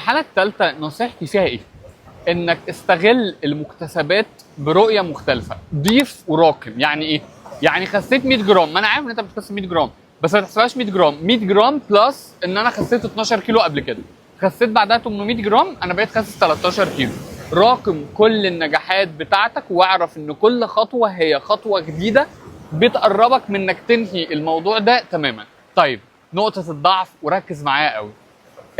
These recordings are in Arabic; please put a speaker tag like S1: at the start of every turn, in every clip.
S1: المرحله الثالثه نصيحتي فيها ايه؟ انك استغل المكتسبات برؤيه مختلفه، ضيف وراكم. يعني ايه؟ يعني خسيت 100 جرام، ما انا عارف ان انت بتخس 100 جرام بس ما تحسبهاش 100 جرام، 100 جرام بلس ان انا خسيت 12 كيلو قبل كده، خسيت بعدها 800 جرام، انا بقيت خاسس 13 كيلو. راكم كل النجاحات بتاعتك واعرف ان كل خطوه هي خطوه جديده بتقربك من انك تنهي الموضوع ده تماما. طيب نقطه الضعف وركز معايا قوي،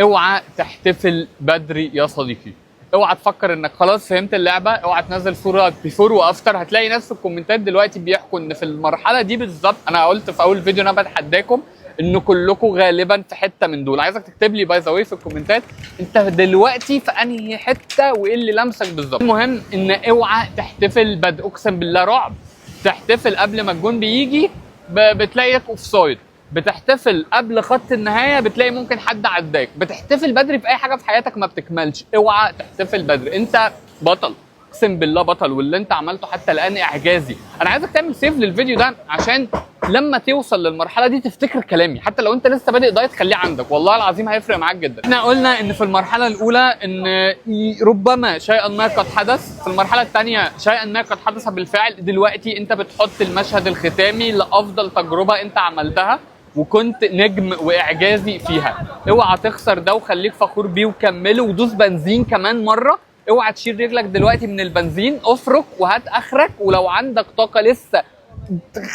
S1: اوعى تحتفل بدري يا صديقي. اوعى تفكر انك خلاص فهمت اللعبه، اوعى تنزل صوره بيفور وافتر. هتلاقي ناس في الكومنتات دلوقتي بيحكوا ان في المرحله دي بالظبط، انا قلت في اول فيديو انا بتحداكم ان كلكم غالبا في حته من دول. عايزك تكتب لي باي ذا واي في الكومنتات انت دلوقتي في انهي حته وايه اللي لمسك بالظبط. المهم ان اوعى تحتفل بدري، اقسم بالله رعب. تحتفل قبل ما الجون بيجي بتلاقيك اوف سايد، بتحتفل قبل خط النهايه بتلاقي ممكن حد عداك، بتحتفل بدري في اي حاجه في حياتك ما بتكملش. اوعى تحتفل بدري، انت بطل، اقسم بالله بطل، واللي انت عملته حتى الان اعجازي. انا عايزك تعمل سيف للفيديو ده عشان لما توصل للمرحله دي تفتكر كلامي، حتى لو انت لسه بادئ دايت خليه عندك، والله العظيم هيفرق معاك جدا. احنا قلنا ان في المرحله الاولى ان ربما شيئا ما قد حدث، في المرحله الثانيه شيئا ما قد حدث بالفعل. دلوقتي انت بتحط المشهد الختامي لافضل تجربه انت عملتها وكنت نجم واعجازي فيها. اوعى تخسر ده وخليك فخور بيه وكمله، ودوس بنزين كمان مره. اوعى تشيل رجلك دلوقتي من البنزين، افرك وهات اخرك، ولو عندك طاقه لسه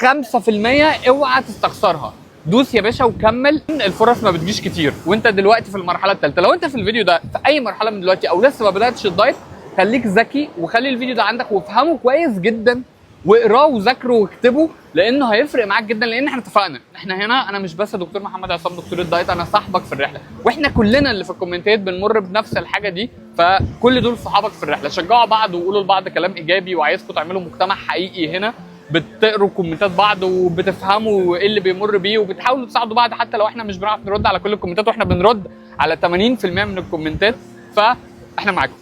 S1: 5% اوعى تستخسرها، دوس يا باشا وكمل. الفرص ما بتجيش كتير وانت دلوقتي في المرحله الثالثه. لو انت في الفيديو ده في اي مرحله من دلوقتي او لسه ما بداتش الدايت، خليك ذكي وخلي الفيديو ده عندك وافهمه كويس جدا واقراه وذاكره واكتبه، لانه هيفرق معاك جدا. لان احنا اتفقنا احنا هنا، انا مش بس دكتور محمد عصام دكتور الدايت، انا صاحبك في الرحله، واحنا كلنا اللي في الكومنتات بنمر بنفس الحاجه دي. فكل دول صحابك في الرحله، شجعوا بعض وقولوا لبعض كلام ايجابي، وعايزكم تعملوا مجتمع حقيقي هنا بتقروا كومنتات بعض وبتفهموا ايه اللي بيمر بيه وبتحاولوا تساعدوا بعض، حتى لو احنا مش بنعرف نرد على كل الكومنتات، واحنا بنرد على 80% من الكومنتات، فاحنا معاكم.